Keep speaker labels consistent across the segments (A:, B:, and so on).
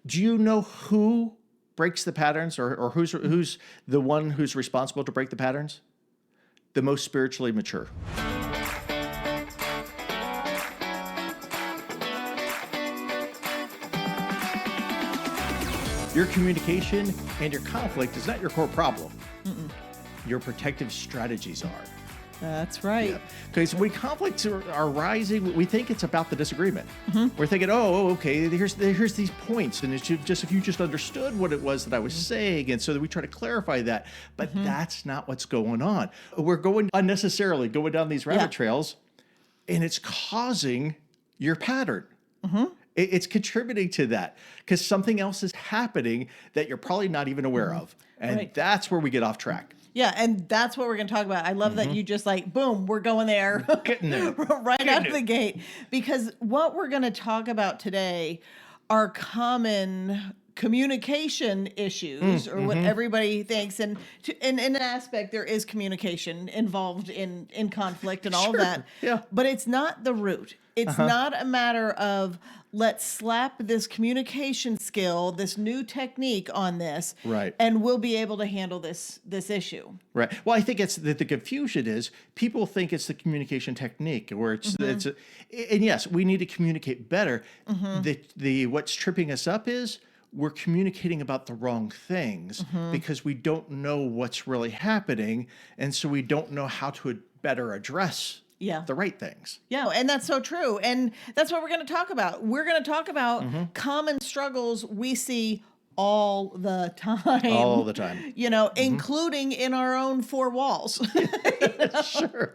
A: Do you know who breaks the patterns, or who's the one who's responsible to break the patterns? The most spiritually mature. Your communication and your conflict is not your core problem. Your protective strategies are.
B: That's right.
A: Because when conflicts are rising, we think it's about the disagreement. We're thinking, oh, okay, here's these points, and it's just if you just understood what it was that I was saying, and so that we try to clarify that. But that's not what's going on. We're going unnecessarily going down these rabbit trails, and it's causing your pattern. It's contributing to that because something else is happening that you're probably not even aware of. And that's where we get off track.
B: Yeah, and that's what we're going to talk about. I love that you just like, boom, we're going there.
A: We're getting there.
B: Right out of the gate. Because what we're going to talk about today are common communication issues, or what everybody thinks. And in an aspect, there is communication involved in conflict and all of that.
A: Yeah.
B: But it's not the root. It's not a matter of let's slap this communication skill, this new technique on this, and we'll be able to handle this issue.
A: Right. Well, I think it's the confusion is people think it's the communication technique, or and yes, we need to communicate better. The what's tripping us up is we're communicating about the wrong things because we don't know what's really happening, and so we don't know how to better address the right things.
B: Yeah, and that's so true. And that's what we're going to talk about. We're going to talk about common struggles we see all the time.
A: All the time.
B: You know, including in our own four walls.
A: Sure.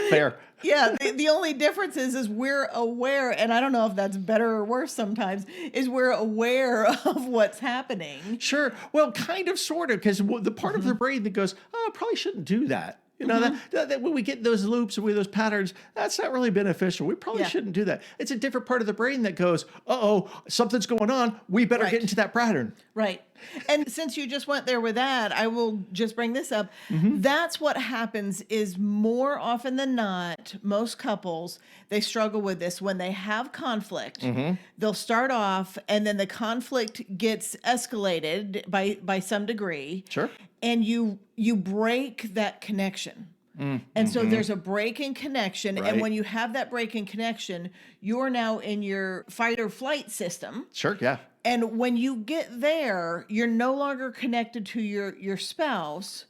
A: Fair.
B: Yeah, the only difference is we're aware, and I don't know if that's better or worse sometimes, is we're aware of what's happening.
A: Sure. Well, kind of, sort of, because the part of the brain that goes, oh, I probably shouldn't do that. You know, that when we get those loops and those patterns, that's not really beneficial. We probably shouldn't do that. It's a different part of the brain that goes, uh-oh, something's going on. We better get into that pattern.
B: Right. And since you just went there with that, I will just bring this up. That's what happens is more often than not, most couples, they struggle with this. When they have conflict, they'll start off and then the conflict gets escalated by some degree.
A: Sure.
B: And you break that connection. And so there's a break in connection. And when you have that break in connection, you're now in your fight or flight system.
A: Sure, yeah.
B: And when you get there, you're no longer connected to your spouse,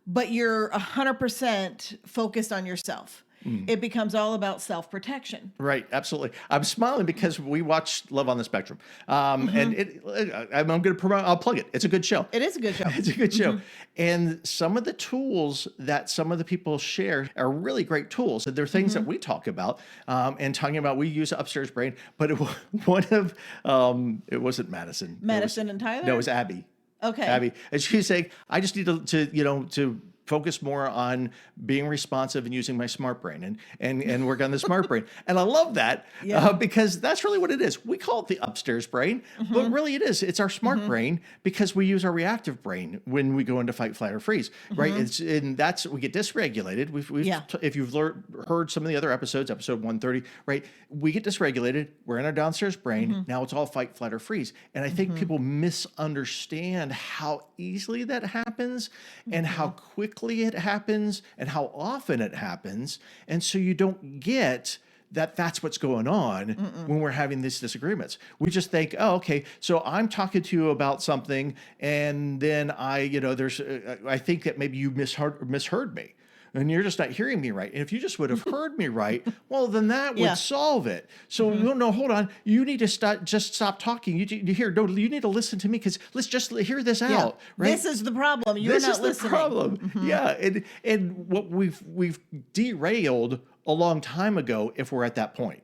B: but you're 100% focused on yourself. It becomes all about self-protection.
A: Right, absolutely. I'm smiling because we watch Love on the Spectrum, and I'm going to promote. I'll plug it. It's a good show.
B: It is a good show.
A: It's a good show, and some of the tools that some of the people share are really great tools. They're things that we talk about, and talking about. We use upstairs brain, but one of it wasn't Madison.
B: Madison and Tyler.
A: No, it was Abby.
B: Okay.
A: Abby, and she's saying, I just need to focus more on being responsive and using my smart brain and work on the smart brain. And I love that because that's really what it is. We call it the upstairs brain, but really it is. It's our smart brain because we use our reactive brain when we go into fight, flight, or freeze, right? And that's, we get dysregulated. If you've heard some of the other episodes, episode 130, right? We get dysregulated. We're in our downstairs brain. Now it's all fight, flight, or freeze. And I think people misunderstand how easily that happens and how quickly it happens and how often it happens. And so you don't get that's what's going on when we're having these disagreements. We just think, oh, okay, so I'm talking to you about something, and then I think that maybe you misheard me. And you're just not hearing me right. And if you just would have heard me right, well, then that would solve it. So no, hold on. You need to stop talking. You need to listen to me because let's just hear this out. Right?
B: This is the problem. You're not listening. This is the problem.
A: Yeah, and what we've derailed a long time ago if we're at that point.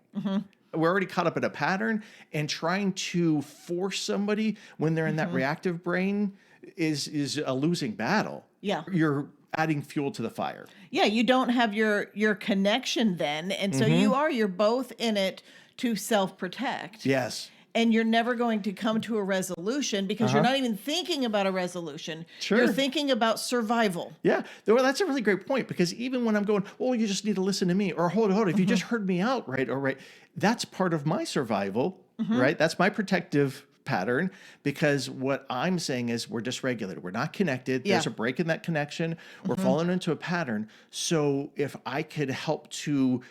A: We're already caught up in a pattern, and trying to force somebody when they're in that reactive brain is a losing battle.
B: Yeah,
A: you're adding fuel to the fire.
B: Yeah, you don't have your connection then. And so you're both in it to self-protect.
A: Yes.
B: And you're never going to come to a resolution because you're not even thinking about a resolution.
A: Sure.
B: You're thinking about survival.
A: Yeah. Well, that's a really great point because even when I'm going, oh, you just need to listen to me, or hold on, if you just heard me out, right, that's part of my survival, right? That's my protective pattern because what I'm saying is we're dysregulated. We're not connected.
B: Yeah.
A: There's a break in that connection. We're falling into a pattern. So if I could help to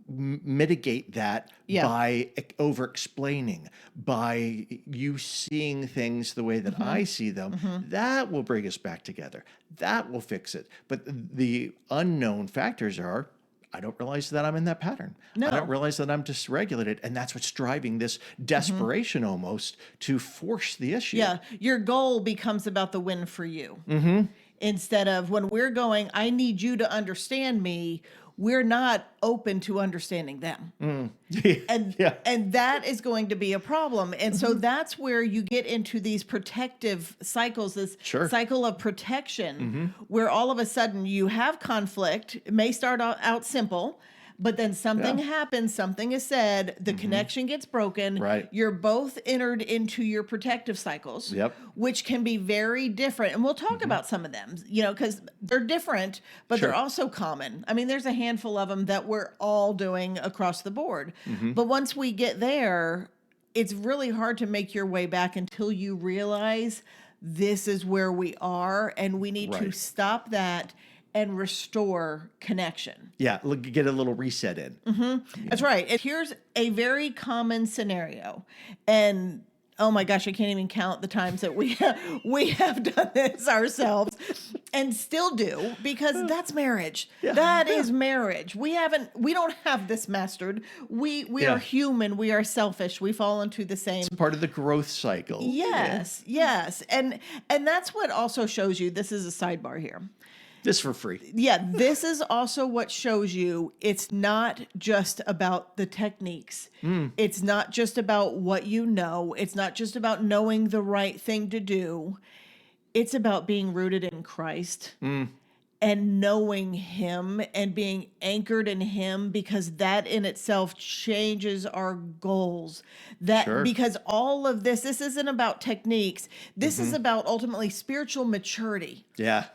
A: mitigate that
B: Yeah.
A: by over explaining, by you seeing things the way that I see them, that will bring us back together. That will fix it. But the unknown factors are, I don't realize that I'm in that pattern.
B: No.
A: I don't realize that I'm dysregulated. And that's what's driving this desperation almost to force the issue.
B: Yeah. Your goal becomes about the win for you. Instead of when we're going, I need you to understand me, we're not open to understanding them. And
A: Yeah.
B: and that is going to be a problem. And so that's where you get into these protective cycles, this
A: Sure.
B: cycle of protection, where all of a sudden you have conflict. It may start out simple, but then something happens, something is said, the connection gets broken.
A: Right.
B: You're both entered into your protective cycles,
A: Yep.
B: which can be very different. And we'll talk about some of them, because they're different, but
A: Sure.
B: they're also common. I mean, there's a handful of them that we're all doing across the board. But once we get there, it's really hard to make your way back until you realize this is where we are and we need to
A: Right.
B: stop that and restore connection.
A: Yeah. Get a little reset in.
B: That's right. And here's a very common scenario. And oh my gosh, I can't even count the times that we have done this ourselves and still do, because that's marriage. That is marriage. We don't have this mastered. We
A: Yeah.
B: are human. We are selfish. We fall into the same.
A: Part of the growth cycle.
B: Yes. Yes. And that's what also shows you, this is a sidebar here.
A: This for free.
B: Yeah, this is also what shows you it's not just about the techniques. It's not just about what you know. It's not just about knowing the right thing to do. It's about being rooted in Christ and knowing Him and being anchored in Him, because that in itself changes our goals.
A: Sure.
B: Because all of this isn't about techniques. This is about ultimately spiritual maturity.
A: Yeah.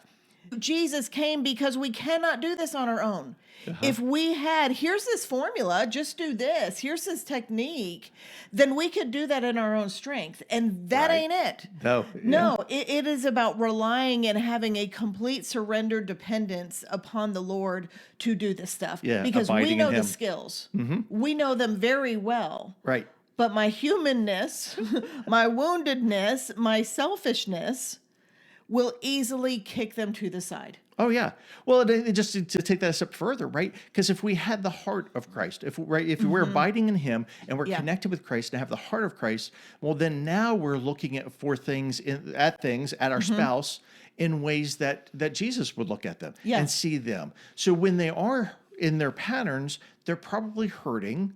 B: Jesus came because we cannot do this on our own. If we had, here's this formula, just do this, here's this technique, then we could do that in our own strength. And that
A: Right.
B: ain't it.
A: No.
B: No, it is about relying and having a complete surrender dependence upon the Lord to do this stuff.
A: Yeah,
B: Because
A: abiding
B: we
A: in
B: know the
A: Him.
B: skills. We know them very well.
A: Right.
B: But my humanness, my woundedness, my selfishness will easily kick them to the side.
A: Oh yeah. Well, just to take that a step further, right? Because if we had the heart of Christ, if we're abiding in Him and we're connected with Christ and have the heart of Christ, well, then now we're looking at our spouse in ways that Jesus would look at them
B: Yeah.
A: and see them. So when they are in their patterns, they're probably hurting.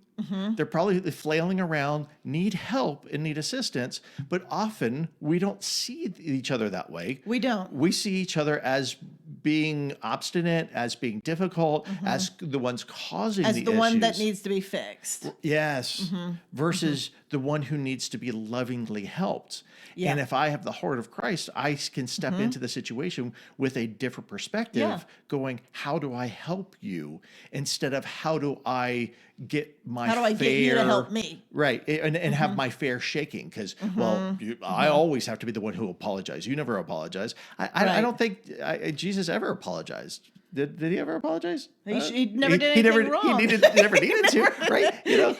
A: They're probably flailing around, need help and need assistance, but often we don't see each other that way.
B: We don't.
A: We see each other as being obstinate, as being difficult, as the ones causing
B: As
A: the
B: the one that
A: issues.
B: needs to be fixed.
A: Yes. Versus the one who needs to be lovingly helped.
B: Yeah.
A: And if I have the heart of Christ, I can step into the situation with a different perspective, going, how do I help you? Instead of how do I get my
B: How do I
A: fair,
B: get you to help me?
A: Right. And have my fair shaking. Because, I always have to be the one who apologizes. You never apologize. I
B: Right.
A: don't think Jesus ever apologized. Did he ever apologize?
B: He never did anything wrong.
A: He never needed to, right?
B: Yeah.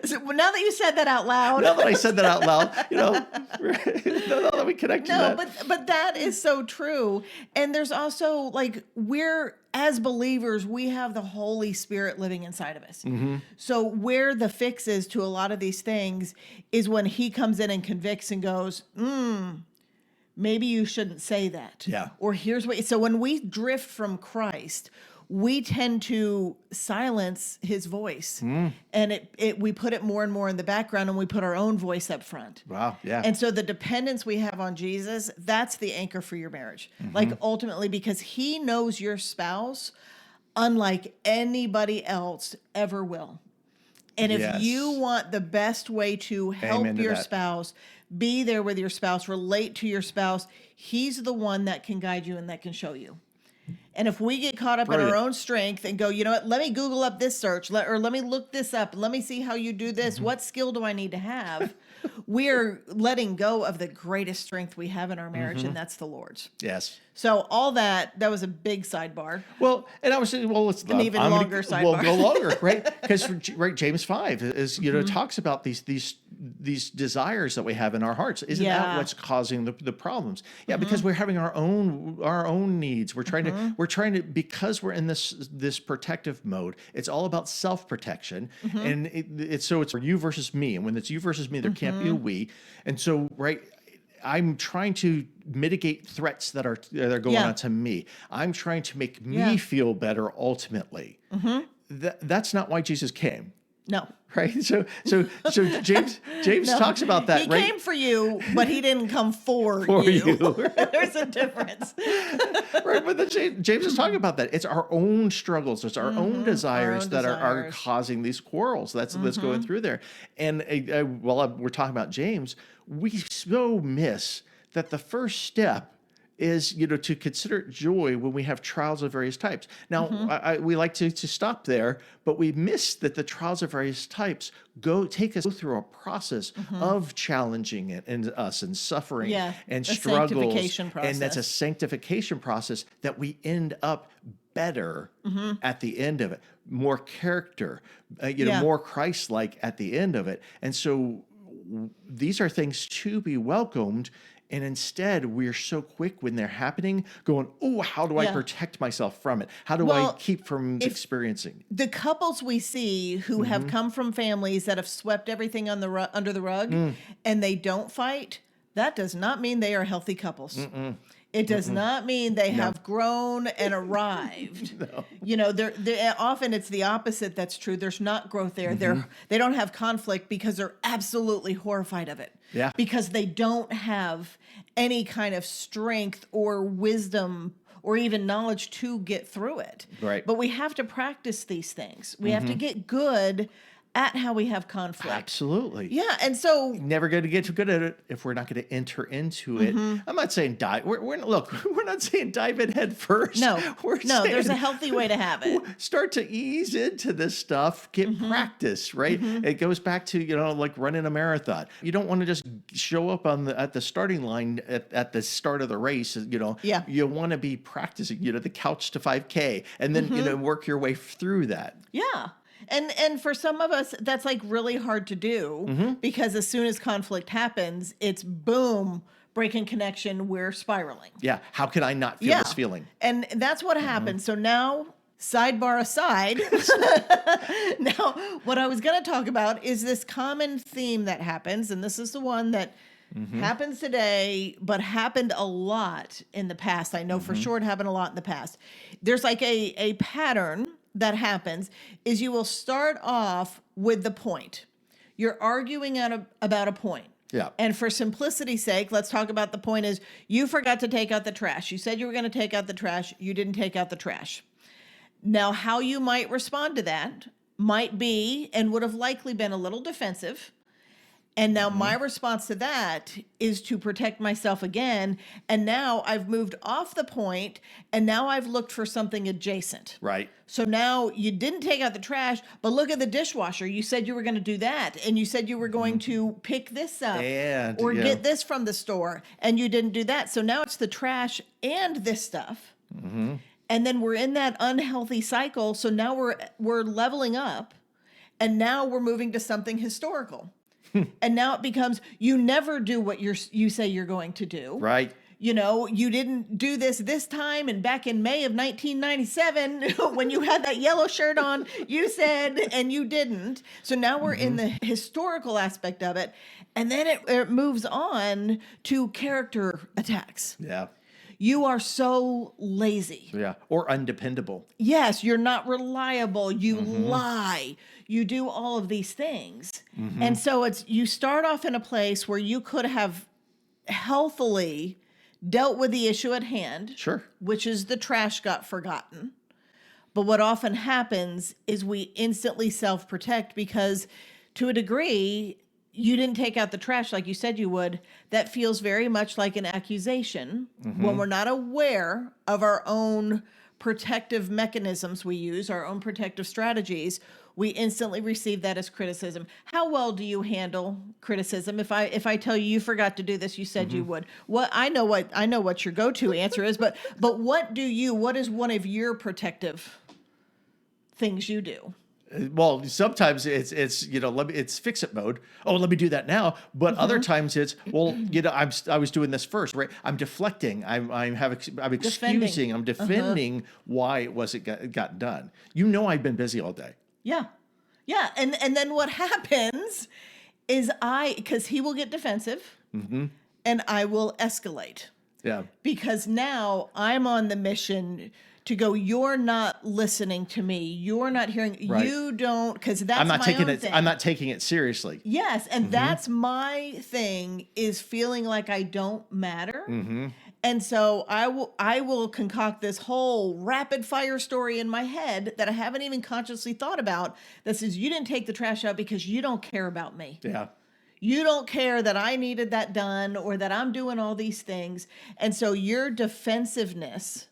B: So now that you said that out loud.
A: Now that I said that out loud, now that we connect to
B: No,
A: that.
B: but that is so true. And there's also we're as believers, we have the Holy Spirit living inside of us. So where the fix is to a lot of these things is when He comes in and convicts and goes, maybe you shouldn't say that.
A: Yeah.
B: Or here's what. So when we drift from Christ, we tend to silence His voice, and we put it more and more in the background, and we put our own voice up front.
A: Wow. Yeah.
B: And so the dependence we have on Jesus, that's the anchor for your marriage. Ultimately, because He knows your spouse unlike anybody else ever will. And if
A: Yes.
B: you want the best way to help
A: Amen to
B: your
A: that.
B: spouse, be there with your spouse, relate to your spouse, He's the one that can guide you and that can show you. And if we get caught up in
A: Brilliant.
B: our own strength and go, you know what, let me Google up this search, or let me look this up, let me see how you do this, what skill do I need to have? we're letting go of the greatest strength we have in our marriage, and that's the Lord's.
A: Yes.
B: So all that was a big sidebar.
A: Well, and I was saying, well, it's
B: An even longer sidebar.
A: We'll go longer, right? Because James 5 is talks about these desires that we have in our hearts. Isn't that what's causing the problems? Yeah, because we're having our own needs. We're trying to because we're in this protective mode. It's all about self-protection, and it's you versus me. And when it's you versus me, there can't be a we. And so I'm trying to mitigate threats that are going on to me. I'm trying to make me feel better ultimately. That's not why Jesus came.
B: No.
A: Right. So James talks about that.
B: He came for you, but he didn't come for you. There's a difference.
A: Right. But James is talking about that. It's our own struggles. It's our own desires that are causing these quarrels. That's going through there. And while we're talking about James, we so miss that the first step is, to consider it joy when we have trials of various types. Now, we like to stop there, but we miss that the trials of various types take us through a process of challenging it and us and suffering and struggles.
B: Sanctification process.
A: And that's a sanctification process that we end up better at the end of it, more character, more Christ-like at the end of it. And so these are things to be welcomed. And instead, we're so quick when they're happening, going, oh, how do I protect myself from it? How do I keep from experiencing?
B: The couples we see who have come from families that have swept everything under the rug and they don't fight, that does not mean they are healthy couples. It does not mean they have grown and arrived. They're often it's the opposite that's true. There's not growth there. They don't have conflict because they're absolutely horrified of it.
A: Yeah.
B: Because they don't have any kind of strength or wisdom or even knowledge to get through it.
A: Right.
B: But we have to practice these things. We have to get good at how we have conflict.
A: Absolutely.
B: Yeah, and so
A: never going to get too good at it if we're not going to enter into it. I'm not saying dive. We're not saying dive in head first.
B: No,
A: saying,
B: there's a healthy way to have it.
A: Start to ease into this stuff. Get practice, right? It goes back to like running a marathon. You don't want to just show up at the starting line at the start of the race. You want to be practicing. The couch to 5K, and then work your way through that.
B: Yeah. And for some of us, that's like really hard to do because as soon as conflict happens, it's boom, breaking connection, we're spiraling.
A: Yeah. How can I not feel this feeling?
B: And that's what happens. So now, sidebar aside, now what I was going to talk about is this common theme that happens. And this is the one that happens today, but happened a lot in the past. I know for sure it happened a lot in the past. There's like a pattern that happens is you will start off with the point. You're arguing about a point.
A: Yeah.
B: And for simplicity's sake, let's talk about the point is you forgot to take out the trash. You said you were going to take out the trash. You didn't take out the trash. Now, how you might respond to that might be and would have likely been a little defensive. And now my response to that is to protect myself again. And now I've moved off the point and now I've looked for something adjacent.
A: Right.
B: So now you didn't take out the trash, but look at the dishwasher. You said you were going to do that. And you said you were going to pick this up or get this from the store. And you didn't do that. So now it's the trash and this stuff. And then we're in that unhealthy cycle. So now we're leveling up and now we're moving to something historical. And now it becomes, you never do what you say you're going to do.
A: Right.
B: You didn't do this time. And back in May of 1997, when you had that yellow shirt on, you said, and you didn't. So now we're in the historical aspect of it. And then it moves on to character attacks.
A: Yeah.
B: You are so lazy.
A: Yeah. Or undependable.
B: Yes, you're not reliable. You lie. You do all of these things. And so you start off in a place where you could have healthily dealt with the issue at hand.
A: Sure.
B: Which is the trash got forgotten. But what often happens is we instantly self-protect because to a degree, you didn't take out the trash like you said you would. That feels very much like an accusation when we're not aware of our own protective mechanisms we use, our own protective strategies, we instantly receive that as criticism. How well do you handle criticism? If I tell you forgot to do this, you said you would. I know what your go-to answer is, but what is one of your protective things you do?
A: Well, sometimes it's it's fix it mode. Oh, let me do that now. But other times it's I was doing this first, right? I'm deflecting. I'm excusing. I'm defending why it wasn't got done. I've been busy all day.
B: Yeah. Yeah. And then what happens is because he will get defensive and I will escalate.
A: Yeah.
B: Because now I'm on the mission to go, you're not listening to me. You're not hearing.
A: Right.
B: You don't, because that's
A: I'm not
B: my
A: taking
B: own
A: it.
B: thing.
A: I'm not taking it seriously.
B: Yes, and that's my thing, is feeling like I don't matter. And so I will concoct this whole rapid fire story in my head that I haven't even consciously thought about, that says, you didn't take the trash out because you don't care about me.
A: Yeah.
B: You don't care that I needed that done or that I'm doing all these things. And so your defensiveness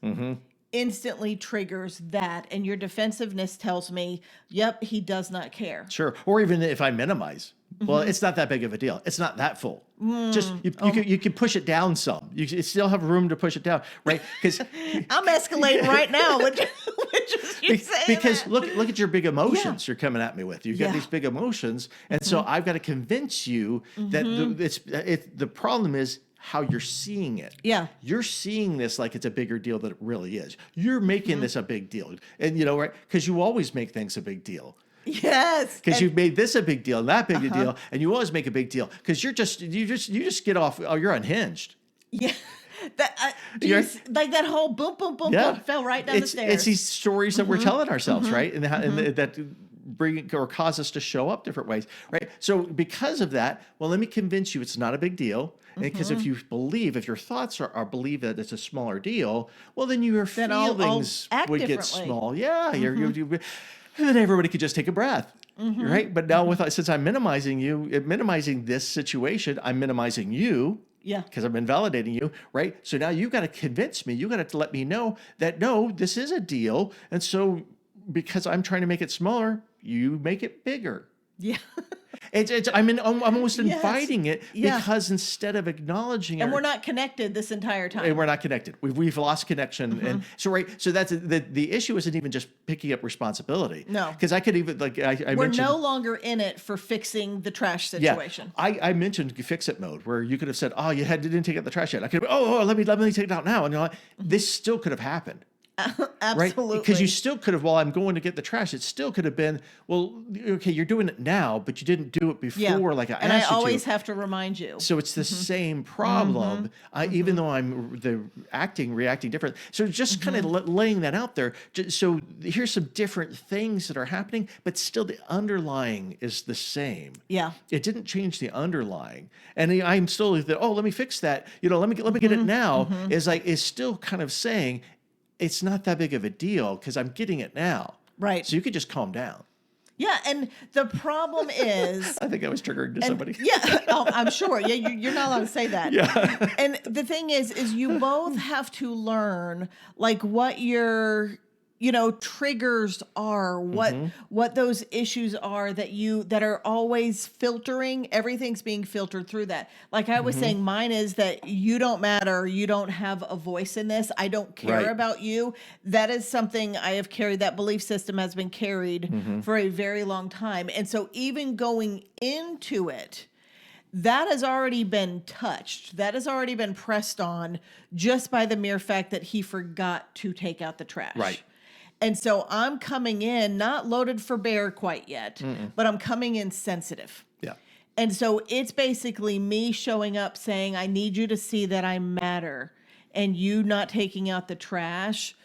B: instantly triggers that. And your defensiveness tells me, yep, he does not care.
A: Sure. Or even if I minimize, well, it's not that big of a deal. It's not that full. Just you can push it down some. You still have room to push it down, right? Because
B: I'm escalating right now, which is you saying
A: because
B: that.
A: look at your big emotions you're coming at me with. You've got these big emotions, and so I've got to convince you that the problem is how you're seeing it.
B: Yeah.
A: You're seeing this like it's a bigger deal than it really is. You're making this a big deal. And right? Because you always make things a big deal.
B: Yes.
A: Because you've made this a big deal and that big a deal, and you always make a big deal because you just get off. Oh, you're unhinged.
B: Yeah. Like that whole boom, boom, boom, boom fell right down the stairs.
A: It's these stories that we're telling ourselves, right? And that bring or cause us to show up different ways, right? So because of that, well, let me convince you it's not a big deal. Because if your thoughts are believe that it's a smaller deal, well, then your feelings would get small. Yeah, and then everybody could just take a breath, right? But now since I'm minimizing this situation, I'm minimizing you.
B: Yeah.
A: Because I'm invalidating you, right? So now you've got to convince me. You've got to let me know that, no, this is a deal. And so because I'm trying to make it smaller, you make it bigger.
B: Yeah.
A: I'm almost inviting it because instead of acknowledging it.
B: And we're not connected this entire time.
A: And we're not connected. We've lost connection. And so that's the issue isn't even just picking up responsibility.
B: No.
A: Because I could even, like I
B: we're
A: mentioned.
B: no longer in it for fixing the trash situation.
A: Yeah. I mentioned fix it mode where you could have said, oh, didn't take out the trash yet. I could have, let me take it out now. And this still could have happened.
B: Absolutely.
A: Right? Because you still could have, while I'm going to get the trash, it still could have been, well, okay, you're doing it now, but you didn't do it before like I asked you to.
B: And I always have to remind you.
A: So it's the same problem, even though I'm reacting different. So just kind of laying that out there. So here's some different things that are happening, but still the underlying is the same.
B: Yeah.
A: It didn't change the underlying. And I'm still, let me fix that. Let me get it now. Is still kind of saying, it's not that big of a deal because I'm getting it now.
B: Right.
A: So you could just calm down.
B: Yeah. And the problem is.
A: I think I was triggering to somebody.
B: Yeah. Oh, I'm sure. Yeah. You're not allowed to say that.
A: Yeah.
B: And the thing is you both have to learn like what your triggers are, what those issues are that are always filtering. Everything's being filtered through that. Like I was saying, mine is that you don't matter. You don't have a voice in this. I don't care about you. That is something I have carried. That belief system has been carried for a very long time. And so even going into it, that has already been touched. That has already been pressed on just by the mere fact that he forgot to take out the trash.
A: Right.
B: And so I'm coming in, not loaded for bear quite yet, but I'm coming in sensitive.
A: Yeah.
B: And so it's basically me showing up saying, I need you to see that I matter. And you not taking out the trash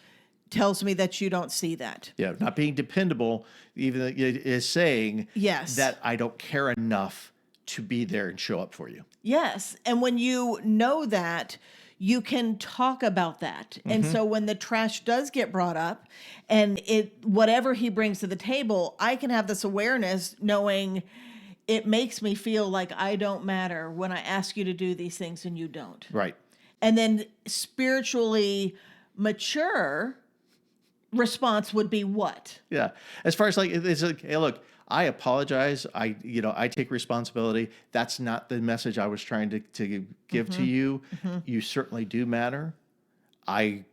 B: tells me that you don't see that.
A: Yeah. Not being dependable even is saying that I don't care enough to be there and show up for you.
B: Yes. And when you know that, you can talk about that. And so when the trash does get brought up and whatever he brings to the table, I can have this awareness knowing it makes me feel like I don't matter when I ask you to do these things and you don't.
A: Right.
B: And then spiritually mature response would be what?
A: Yeah. As far as like, it's like, hey, look, I apologize. I take responsibility. That's not the message I was trying to give to you. You certainly do matter. I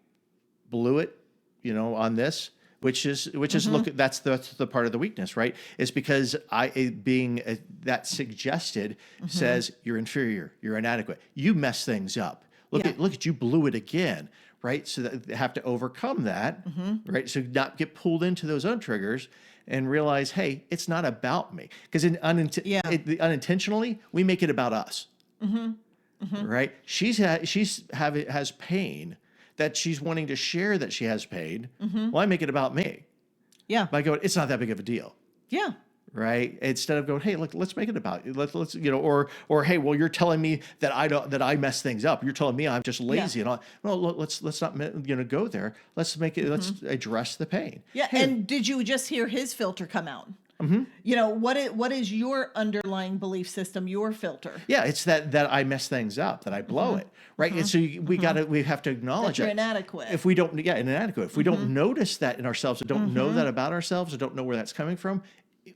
A: blew it, on this, which is look, that's the part of the weakness, right? It's because that suggested says you're inferior, you're inadequate, you mess things up. Look at you blew it again, right? So that they have to overcome that, right? So not get pulled into those own triggers and realize, hey, it's not about me, because unintentionally we make it about us, right? Has pain that she's wanting to share that she has pain. Well, I make it about me.
B: Yeah.
A: By going, it's not that big of a deal.
B: Yeah.
A: Right. Instead of going, hey, look, let's make it about you. Let's or hey, well, you're telling me that I mess things up. You're telling me I'm just lazy and all. Well, let's not go there. Let's make it. Let's address the pain.
B: Yeah.
A: Hey,
B: and did you just hear his filter come out? What is your underlying belief system, your filter?
A: yeah, it's that I mess things up, that I blow it, right? And so we have to acknowledge
B: That you're
A: it.
B: inadequate.
A: If we don't, inadequate. If we don't notice that in ourselves, or don't know that about ourselves, or don't know where that's coming from,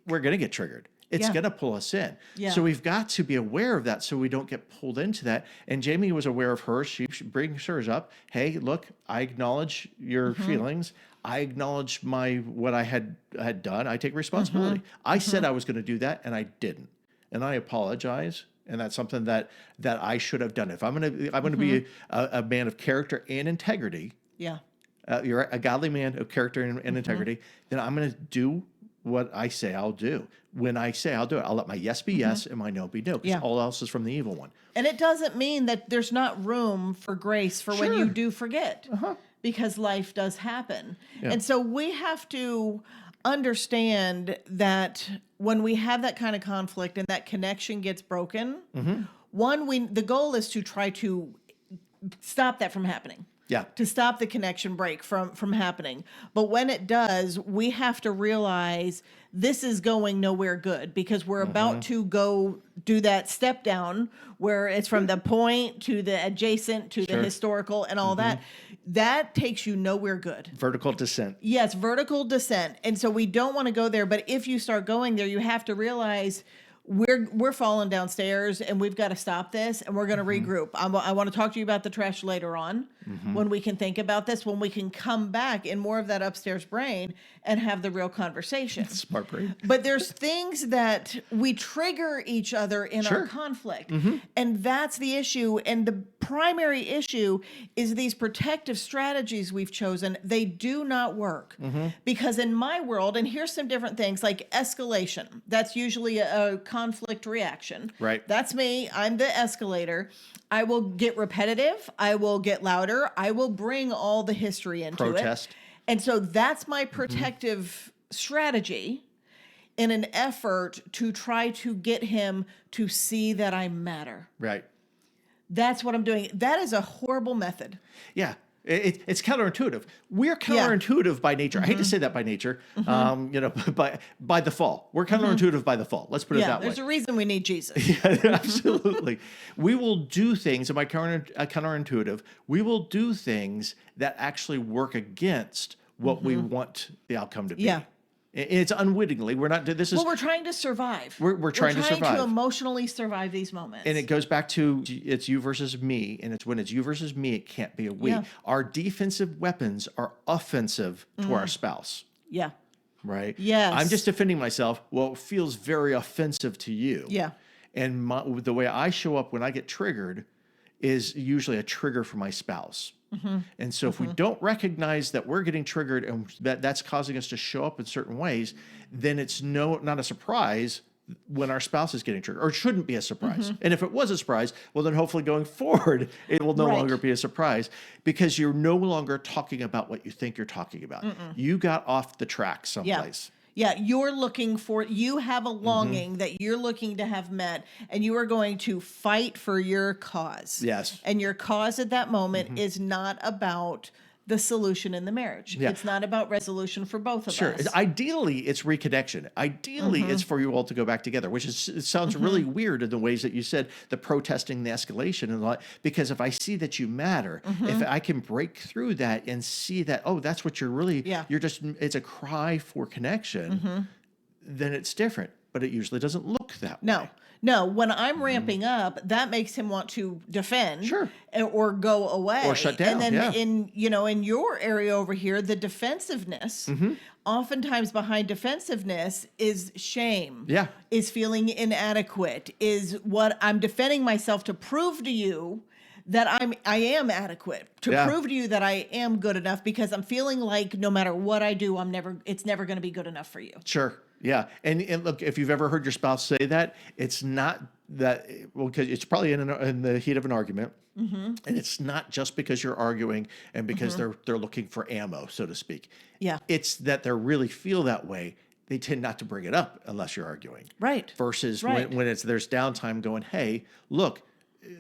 A: we're going to get triggered. It's going to pull us in.
B: Yeah.
A: So we've got to be aware of that so we don't get pulled into that. And Jamie was aware of hers. She brings hers up. Hey, look, I acknowledge your feelings. I acknowledge what I had done. I take responsibility. I said I was going to do that, and I didn't. And I apologize. And that's something that I should have done. If I'm going to be a man of character and integrity, you're a godly man of character and integrity, then I'm going to do what I say I'll do. When I say I'll do it, I'll let my yes be yes and my no be no, because all else is from the evil one.
B: And it doesn't mean that there's not room for grace for when you do forget, because life does happen.
A: Yeah.
B: And so we have to understand that when we have that kind of conflict and that connection gets broken, the goal is to try to stop that from happening.
A: Yeah.
B: To stop the connection break from happening. But when it does, we have to realize this is going nowhere good, because we're about to go do that step down where it's from the point to the adjacent to the historical and all that. That takes you nowhere good.
A: Vertical descent.
B: Yes, vertical descent. And so we don't want to go there. But if you start going there, you have to realize we're falling downstairs, and we've got to stop this, and we're going to regroup. I want to talk to you about the trash later on, when we can think about this, when we can come back in more of that upstairs brain and have the real conversation.
A: Smart brain.
B: But there's things that we trigger each other in our conflict, and that's the issue. And the primary issue is these protective strategies we've chosen. They do not work, because in my world, and here's some different things like escalation. That's usually a conflict reaction.
A: Right.
B: That's me. I'm the escalator. I will get repetitive. I will get louder. I will bring all the history into
A: Protest.
B: it. And so that's my protective strategy in an effort to try to get him to see that I matter.
A: Right.
B: That's what I'm doing. That is a horrible method.
A: Yeah. It's counterintuitive. We're counterintuitive by nature. I hate to say that by nature, but by default. We're counterintuitive by default. Let's put it that way.
B: There's a reason we need Jesus.
A: Yeah, absolutely. We will do things, and by counterintuitive, we will do things that actually work against what we want the outcome to be. Yeah. It's unwittingly. We're not. This is.
B: Well, we're trying to survive.
A: We're trying to survive.
B: To emotionally survive these moments.
A: And it goes back to it's you versus me, and it's when it's you versus me, it can't be a we. Yeah. Our defensive weapons are offensive to our spouse.
B: Yeah.
A: Right.
B: Yes.
A: I'm just defending myself. Well, it feels very offensive to you.
B: Yeah.
A: And the way I show up when I get triggered is usually a trigger for my spouse. And so if we don't recognize that we're getting triggered and that's causing us to show up in certain ways, then it's not a surprise when our spouse is getting triggered, or it shouldn't be a surprise. And if it was a surprise, well, then hopefully going forward, it will no longer be a surprise, because you're no longer talking about what you think you're talking about. You got off the track someplace.
B: Yeah, you have a longing that you're looking to have met, and you are going to fight for your cause.
A: Yes.
B: And your cause at that moment is not about the solution in the marriage.
A: Yeah.
B: It's not about resolution for both of
A: Sure.
B: us.
A: Ideally, it's reconnection. Ideally, it's for you all to go back together, which is, it sounds really weird in the ways that you said, the protesting, the escalation, and all that. Because if I see that you matter, if I can break through that and see that, oh, that's what you're really, you're just, it's a cry for connection, then it's different. But it usually doesn't look that way.
B: No, when I'm ramping up, that makes him want to defend
A: Sure.
B: or go away.
A: Or shut down,
B: And then
A: yeah.
B: in your area over here, the defensiveness, oftentimes behind defensiveness is shame.
A: Yeah.
B: Is feeling inadequate, is what I'm defending myself to prove to you that I am adequate, to prove to you that I am good enough, because I'm feeling like no matter what I do, it's never going to be good enough for you.
A: Sure. Yeah. And look, if you've ever heard your spouse say that, it's not that, well, because it's probably in the heat of an argument. And it's not just because you're arguing and because they're looking for ammo, so to speak.
B: Yeah.
A: It's that they really feel that way. They tend not to bring it up unless you're arguing.
B: Right.
A: Versus
B: Right.
A: when there's downtime going, hey, look,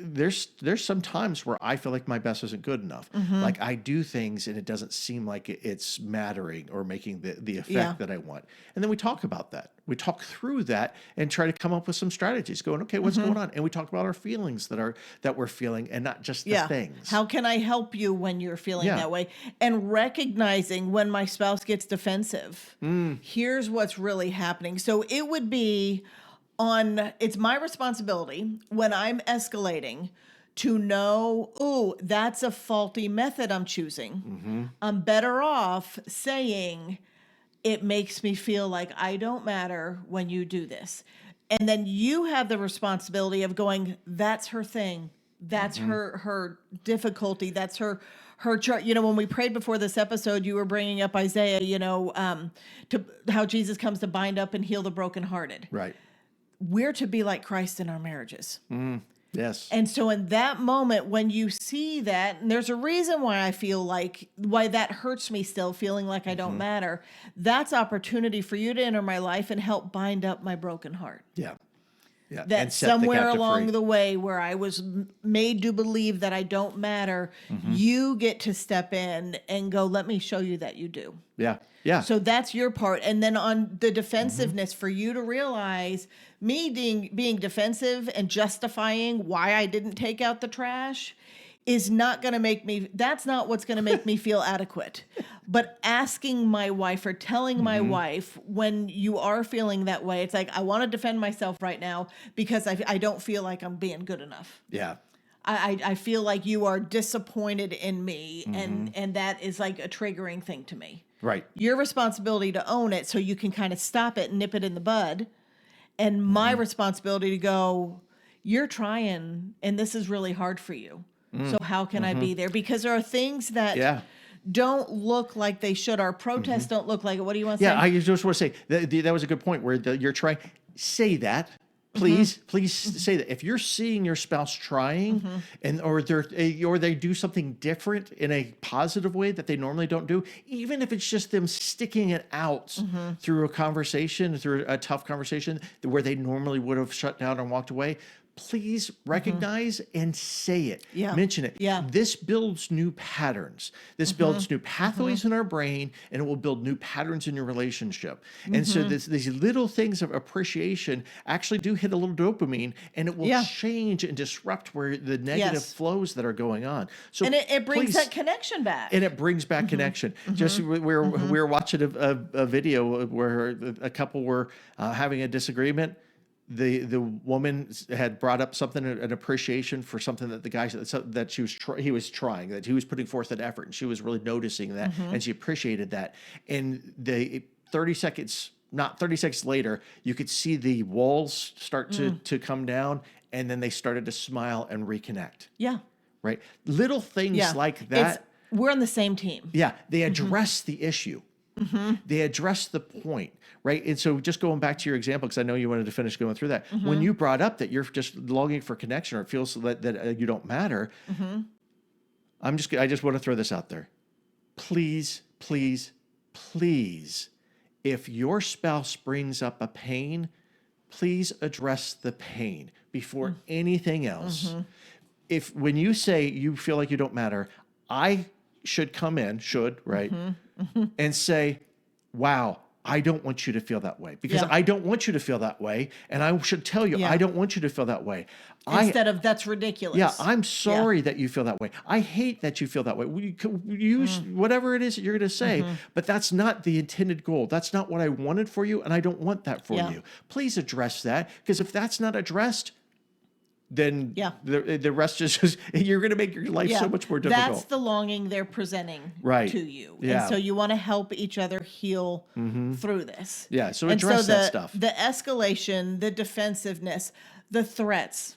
A: there's some times where I feel like my best isn't good enough. Like I do things and it doesn't seem like it's mattering or making the effect that I want. And then we talk about that. We talk through that and try to come up with some strategies going, okay, what's going on? And we talk about our feelings that we're feeling and not just the things.
B: How can I help you when you're feeling that way? And recognizing when my spouse gets defensive, here's what's really happening. So it would be it's my responsibility when I'm escalating to know, oh, that's a faulty method I'm choosing. I'm better off saying, it makes me feel like I don't matter when you do this. And then you have the responsibility of going, that's her thing. That's her difficulty. That's her when we prayed before this episode, you were bringing up Isaiah, to how Jesus comes to bind up and heal the brokenhearted.
A: Right.
B: We're to be like Christ in our marriages.
A: Yes.
B: And so in that moment, when you see that, and there's a reason why I feel like, why that hurts me still, feeling like I don't matter, that's opportunity for you to enter my life and help bind up my broken heart.
A: Yeah. Yeah.
B: That
A: And set the
B: somewhere
A: captive
B: along
A: free.
B: the way where I was made to believe that I don't matter, you get to step in and go, let me show you that you do.
A: Yeah. Yeah.
B: So that's your part. And then on the defensiveness, for you to realize me being defensive and justifying why I didn't take out the trash is not going to make me, that's not what's going to make me feel adequate. But asking my wife or telling my wife when you are feeling that way, it's like, I want to defend myself right now because I don't feel like I'm being good enough.
A: Yeah.
B: I feel like you are disappointed in me, and that is like a triggering thing to me.
A: Right.
B: Your responsibility to own it so you can kind of stop it and nip it in the bud. And my responsibility to go, you're trying, and this is really hard for you. So how can I be there? Because there are things that don't look like they should. Our protests don't look like it. What do you want to say?
A: Yeah, I just want to say that was a good point where you're trying. Say that. Please say that. If you're seeing your spouse trying or they do something different in a positive way that they normally don't do, even if it's just them sticking it out through a conversation, through a tough conversation where they normally would have shut down and walked away, please recognize and say it.
B: Yeah.
A: Mention it.
B: Yeah.
A: This builds new patterns. This builds new pathways in our brain, and it will build new patterns in your relationship. And so these little things of appreciation actually do hit a little dopamine, and it will change and disrupt where the negative flows that are going on. So
B: and it brings
A: please,
B: that connection back.
A: and it brings back connection. Just we were watching a video where a couple were having a disagreement. The woman had brought up something, an appreciation for something that the guy that he was trying, that he was putting forth an effort, and she was really noticing that, and she appreciated that. And the 30 seconds later, you could see the walls start to come down, and then they started to smile and reconnect.
B: Yeah.
A: Right, little things like that.
B: We're on the same team.
A: Yeah, they address the issue. They address the point, right? And so just going back to your example, because I know you wanted to finish going through that. When you brought up that you're just longing for connection or it feels that you don't matter, I just want to throw this out there. Please, please, please, if your spouse brings up a pain, please address the pain before anything else. When you say you feel like you don't matter, I should come in, right? And say, wow, I don't want you to feel that way because
B: Yeah.
A: I don't want you to feel that way. And I should tell you,
B: Yeah.
A: I don't want you to feel that way.
B: Instead of that's ridiculous.
A: Yeah, I'm sorry that you feel that way. I hate that you feel that way. We use whatever it is that you're going to say, but that's not the intended goal. That's not what I wanted for you, and I don't want that for
B: Yeah.
A: you. Please address that, because if that's not addressed, then
B: Yeah.
A: the rest is just, you're going to make your life so much more difficult.
B: That's the longing they're presenting
A: Right.
B: to you.
A: Yeah.
B: And so you want to help each other heal through this.
A: Yeah, so
B: And
A: address
B: so
A: that stuff.
B: The escalation, the defensiveness, the threats.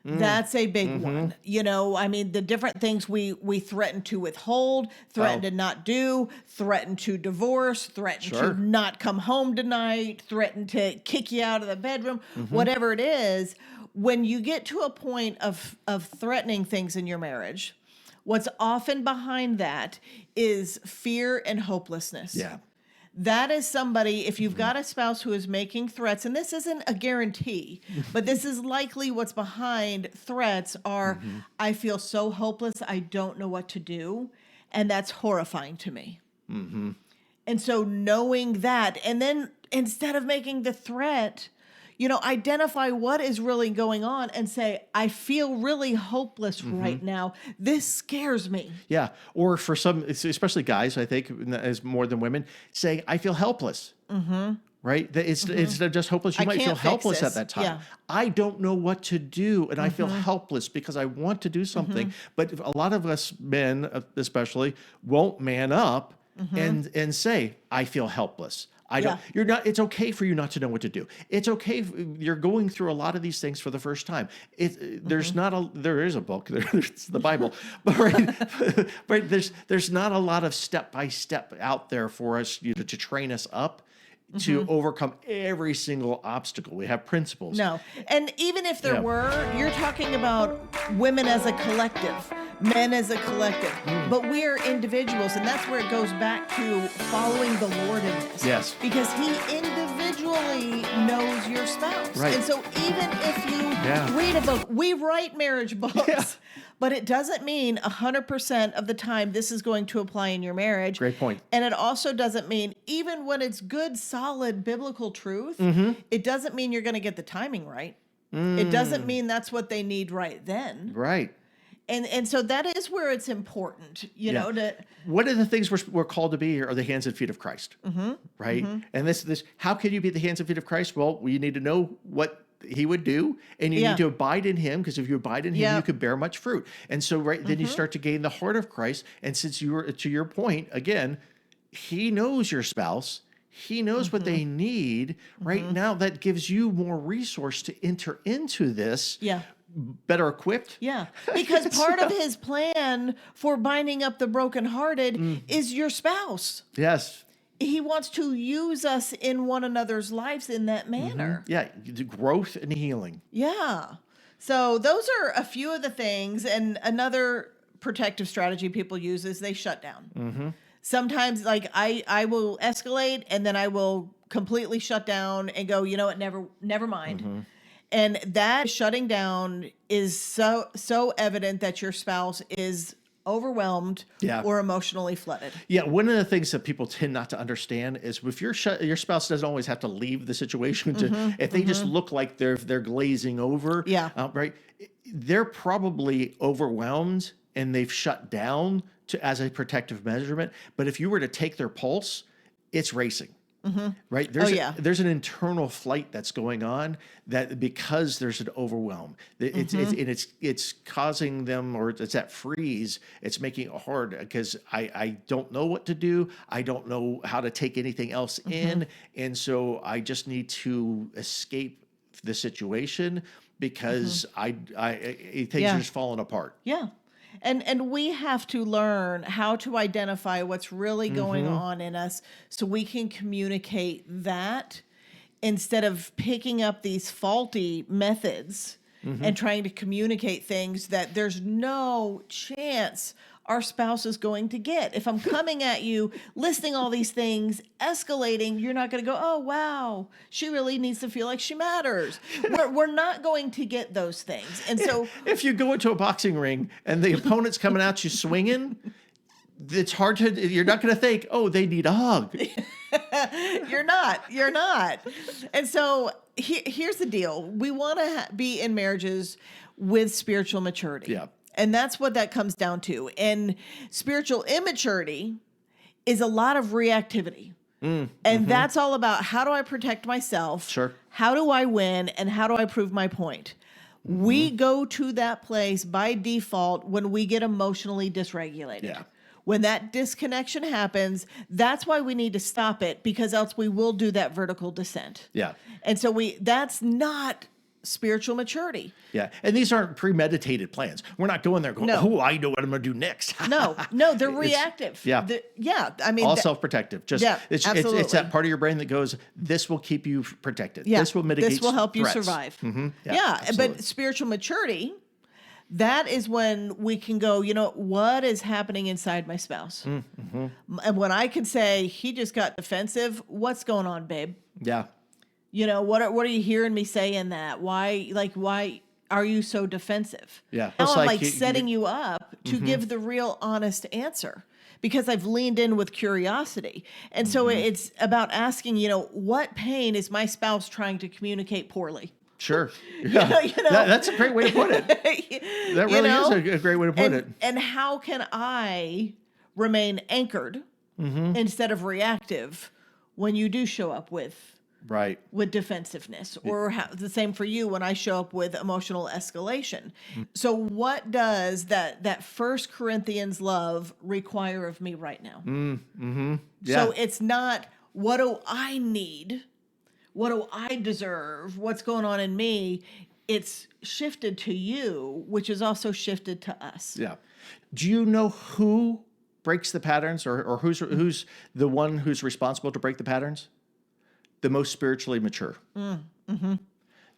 B: That's a big one. You know, I mean, the different things we threaten to withhold, threaten to not do, threaten to divorce, threaten to not come home tonight, threaten to kick you out of the bedroom, whatever it is. When you get to a point of threatening things in your marriage, what's often behind that is fear and hopelessness.
A: Yeah.
B: That is somebody, if you've got a spouse who is making threats, and this isn't a guarantee, but this is likely what's behind threats are, I feel so hopeless, I don't know what to do. And that's horrifying to me. And so knowing that, and then instead of making the threat, you know, identify what is really going on and say, I feel really hopeless right now. This scares me.
A: Yeah. Or for some, especially guys, I think, as more than women, saying, I feel helpless. Right? Instead of just hopeless, you
B: I
A: might feel
B: can't fix
A: helpless
B: this.
A: at that time.
B: Yeah.
A: I don't know what to do, and I feel helpless because I want to do something. But a lot of us men, especially, won't man up and say, I feel helpless. I don't, you're not, it's okay for you not to know what to do. It's okay. You're going through a lot of these things for the first time. There's not there is a book, it's the Bible, but right, there's not a lot of step-by-step out there for us, to train us up to overcome every single obstacle. We have principles.
B: No. And even if there were, you're talking about women as a collective, men as a collective, but we're individuals. And that's where it goes back to following the Lord in this.
A: Yes.
B: Because he individually knows your spouse.
A: Right.
B: And so even if you read a book, we write marriage books, but it doesn't mean 100% of the time this is going to apply in your marriage.
A: Great point.
B: And it also doesn't mean, even when it's good, solid biblical truth, it doesn't mean you're going to get the timing right. It doesn't mean that's what they need right then.
A: Right.
B: And so that is where it's important, you know, to...
A: One of the things we're called to be are the hands and feet of Christ, right? And this, how can you be the hands and feet of Christ? Well, you need to know what he would do, and you need to abide in him, because if you abide in him, you can bear much fruit. And so, then you start to gain the heart of Christ. And since you were, to your point, again, he knows your spouse. He knows what they need right now. That gives you more resource to enter into this. Better equipped.
B: Yeah, because part of his plan for binding up the brokenhearted is your spouse.
A: Yes.
B: He wants to use us in one another's lives in that manner.
A: Yeah, the growth and healing.
B: Yeah. So those are a few of the things. And another protective strategy people use is they shut down. Sometimes, like, I will escalate, and then I will completely shut down and go, you know what, never mind. And that shutting down is so evident that your spouse is overwhelmed or emotionally flooded.
A: Yeah, one of the things that people tend not to understand is if your spouse doesn't always have to leave the situation to, if they just look like they're glazing over, right? They're probably overwhelmed and they've shut down as a protective measurement. But if you were to take their pulse, it's racing. Right? There's an internal flight that's going on, that because there's an overwhelm, it's causing them, or it's that freeze. It's making it hard because I don't know what to do. I don't know how to take anything else in. And so I just need to escape the situation because things are just falling apart.
B: Yeah. And we have to learn how to identify what's really going on in us so we can communicate that instead of picking up these faulty methods and trying to communicate things that there's no chance our spouse is going to get. If I'm coming at you, listing all these things, escalating, you're not going to go, oh, wow, she really needs to feel like she matters. We're not going to get those things. And so
A: if you go into a boxing ring and the opponent's coming at you swinging, it's hard to, you're not going to think, oh, they need a hug.
B: You're not. And so here's the deal. We want to be in marriages with spiritual maturity.
A: Yeah.
B: And that's what that comes down to. And spiritual immaturity is a lot of reactivity. And that's all about, how do I protect myself?
A: Sure.
B: How do I win? And how do I prove my point? We go to that place by default when we get emotionally dysregulated.
A: Yeah.
B: When that disconnection happens, that's why we need to stop it, because else we will do that vertical descent.
A: Yeah.
B: And so that's not spiritual maturity.
A: Yeah. And these aren't premeditated plans. We're not going there going,
B: No.
A: oh, I know what I'm going to do next.
B: No, they're reactive.
A: yeah.
B: I mean,
A: all self-protective. Just it's
B: absolutely.
A: that part of your brain that goes, this will keep you protected.
B: Yeah,
A: This will mitigate
B: this will help
A: threats.
B: you survive.
A: Yeah,
B: But spiritual maturity, that is when we can go, what is happening inside my spouse? And when I can say, he just got defensive, what's going on, babe?
A: Yeah.
B: What are you hearing me say in that? Why are you so defensive?
A: Yeah.
B: Now
A: It's
B: I'm
A: like
B: setting you up to give the real honest answer, because I've leaned in with curiosity. And so it's about asking, what pain is my spouse trying to communicate poorly?
A: Sure. Yeah. That's a great way to put it. That really is a great way to put it.
B: And how can I remain anchored instead of reactive when you do show up with defensiveness, or the same for you when I show up with emotional escalation. So what does that 1 Corinthians love require of me right now?
A: Yeah.
B: So it's not, what do I need? What do I deserve? What's going on in me? It's shifted to you, which is also shifted to us.
A: Yeah. Do you know who breaks the patterns, or who's the one who's responsible to break the patterns? The most spiritually mature.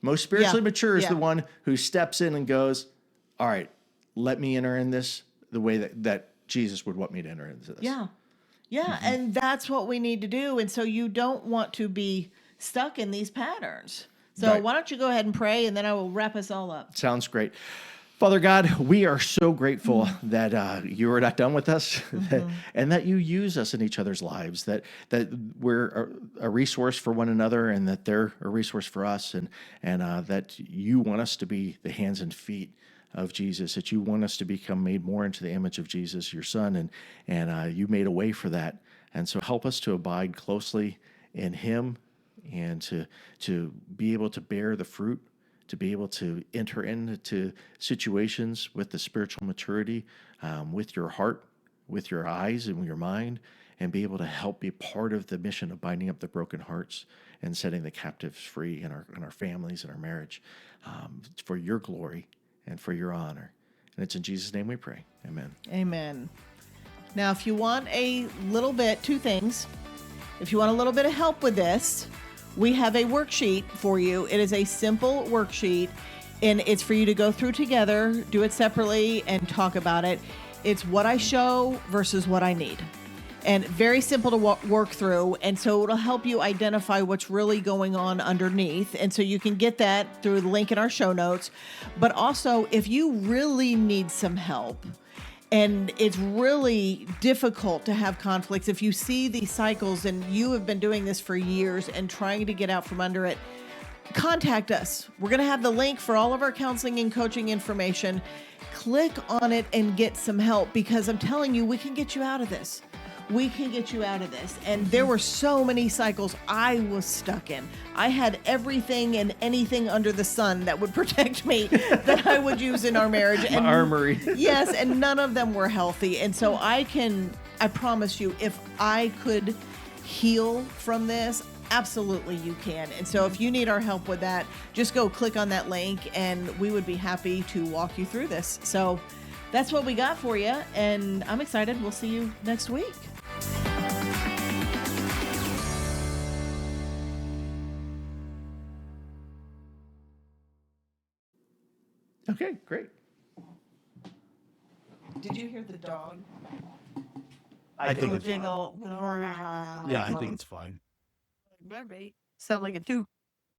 A: Most spiritually mature is the one who steps in and goes, all right, let me enter in this the way that Jesus would want me to enter into this.
B: Yeah. Yeah. And that's what we need to do. And so you don't want to be stuck in these patterns. So why don't you go ahead and pray, and then I will wrap us all up.
A: Sounds great. Father God, we are so grateful that you are not done with us, and that you use us in each other's lives, that we're a resource for one another, and that they're a resource for us, and that you want us to be the hands and feet of Jesus, that you want us to become made more into the image of Jesus, your Son, and you made a way for that. And so help us to abide closely in him, and to be able to bear the fruit, to be able to enter into situations with the spiritual maturity, with your heart, with your eyes, and with your mind, and be able to help be part of the mission of binding up the broken hearts and setting the captives free in our families and our marriage, for your glory and for your honor. And it's in Jesus' name we pray. Amen.
B: Amen. Now, if you want two things. If you want a little bit of help with this, we have a worksheet for you. It is a simple worksheet, and it's for you to go through together, do it separately, and talk about it. It's what I show versus what I need. And very simple to work through. And so it'll help you identify what's really going on underneath. And so you can get that through the link in our show notes. But also, if you really need some help, and it's really difficult to have conflicts, if you see these cycles and you have been doing this for years and trying to get out from under it, contact us. We're going to have the link for all of our counseling and coaching information. Click on it and get some help, because I'm telling you, we can get you out of this. We can get you out of this. And there were so many cycles I was stuck in. I had everything and anything under the sun that would protect me that I would use in our marriage. And
A: armory.
B: Yes, and none of them were healthy. And so I promise you, if I could heal from this, absolutely you can. And so if you need our help with that, just go click on that link, and we would be happy to walk you through this. So that's what we got for you, and I'm excited. We'll see you next week.
A: Okay, great.
B: Did you hear the dog?
C: I think it's fine.
D: Jingle.
C: Yeah, I think it's fine.
D: Sound like it too.